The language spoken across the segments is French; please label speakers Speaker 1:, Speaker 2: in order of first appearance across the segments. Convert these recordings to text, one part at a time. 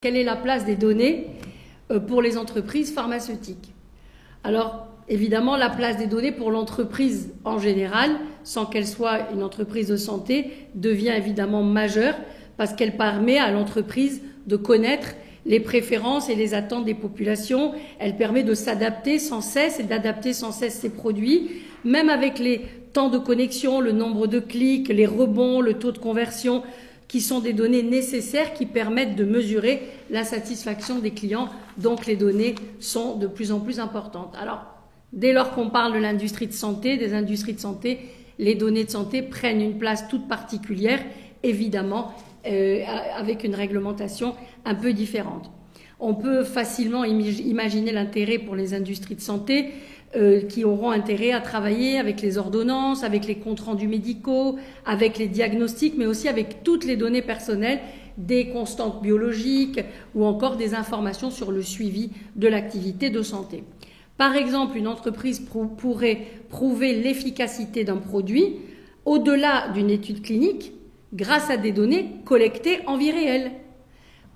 Speaker 1: Quelle est la place des données pour les entreprises pharmaceutiques? Alors, évidemment, la place des données pour l'entreprise en général, sans qu'elle soit une entreprise de santé, devient évidemment majeure parce qu'elle permet à l'entreprise de connaître les préférences et les attentes des populations. Elle permet de s'adapter sans cesse et d'adapter sans cesse ses produits, même avec les temps de connexion, le nombre de clics, les rebonds, le taux de conversion, qui sont des données nécessaires qui permettent de mesurer la satisfaction des clients. Donc les données sont de plus en plus importantes. Alors, dès lors qu'on parle de l'industrie de santé, des industries de santé, les données de santé prennent une place toute particulière, évidemment, avec une réglementation un peu différente. On peut facilement imaginer l'intérêt pour les industries de santé qui auront intérêt à travailler avec les ordonnances, avec les comptes rendus médicaux, avec les diagnostics, mais aussi avec toutes les données personnelles, des constantes biologiques ou encore des informations sur le suivi de l'activité de santé. Par exemple, une entreprise pourrait prouver l'efficacité d'un produit au-delà d'une étude clinique grâce à des données collectées en vie réelle.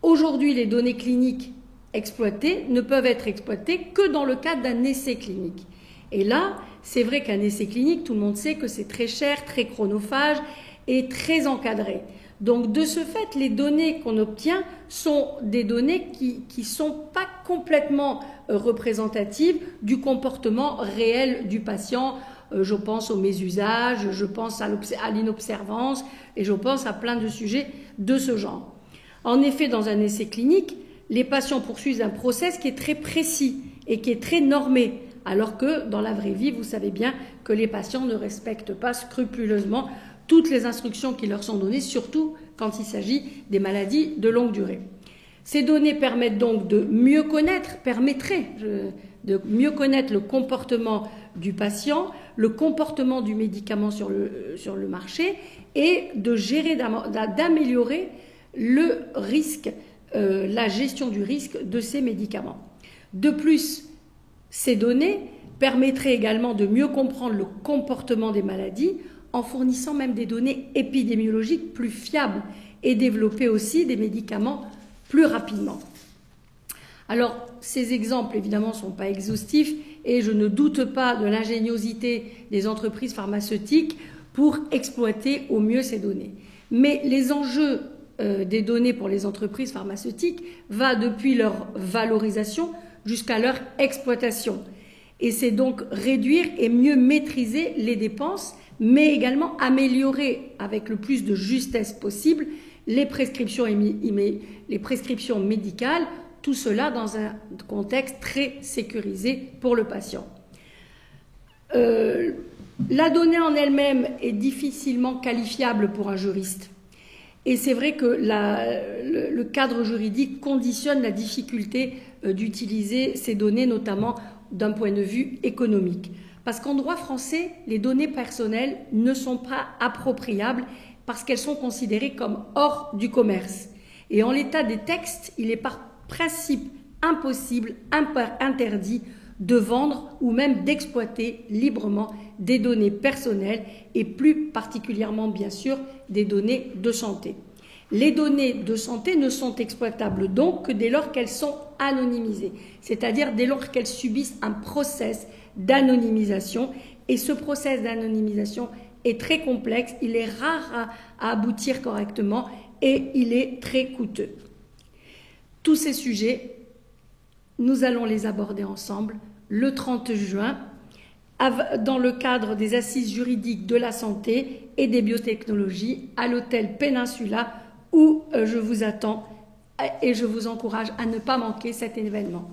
Speaker 1: Aujourd'hui, les données cliniques exploitées ne peuvent être exploitées que dans le cadre d'un essai clinique. Et là, c'est vrai qu'un essai clinique, tout le monde sait que c'est très cher, très chronophage et très encadré. Donc, de ce fait, les données qu'on obtient sont des données qui ne sont pas complètement représentatives du comportement réel du patient. Je pense au mésusage, je pense à l'inobservance et je pense à plein de sujets de ce genre. En effet, dans un essai clinique, les patients poursuivent un process qui est très précis et qui est très normé, alors que dans la vraie vie, vous savez bien que les patients ne respectent pas scrupuleusement toutes les instructions qui leur sont données, surtout quand il s'agit des maladies de longue durée. Ces données permettent donc de mieux connaître, de mieux connaître le comportement du patient, le comportement du médicament sur le marché et de gérer, d'améliorer le risque, la gestion du risque de ces médicaments. De plus, ces données permettraient également de mieux comprendre le comportement des maladies en fournissant même des données épidémiologiques plus fiables et développer aussi des médicaments plus rapidement. Alors, ces exemples, évidemment, ne sont pas exhaustifs et je ne doute pas de l'ingéniosité des entreprises pharmaceutiques pour exploiter au mieux ces données. Mais les enjeux des données pour les entreprises pharmaceutiques va depuis leur valorisation jusqu'à leur exploitation. Et c'est donc réduire et mieux maîtriser les dépenses, mais également améliorer avec le plus de justesse possible les prescriptions médicales, tout cela dans un contexte très sécurisé pour le patient. La donnée en elle-même est difficilement qualifiable pour un juriste. Et c'est vrai que le cadre juridique conditionne la difficulté d'utiliser ces données, notamment d'un point de vue économique. Parce qu'en droit français, les données personnelles ne sont pas appropriables parce qu'elles sont considérées comme hors du commerce. Et en l'état des textes, il est par principe impossible, interdit de vendre ou même d'exploiter librement des données personnelles et plus particulièrement, bien sûr, des données de santé. Les données de santé ne sont exploitables donc que dès lors qu'elles sont anonymisées, c'est-à-dire dès lors qu'elles subissent un process d'anonymisation. Et ce process d'anonymisation est très complexe, il est rare à aboutir correctement et il est très coûteux. Tous ces sujets, nous allons les aborder ensemble le 30 juin dans le cadre des assises juridiques de la santé et des biotechnologies à l'hôtel Peninsula où je vous attends et je vous encourage à ne pas manquer cet événement.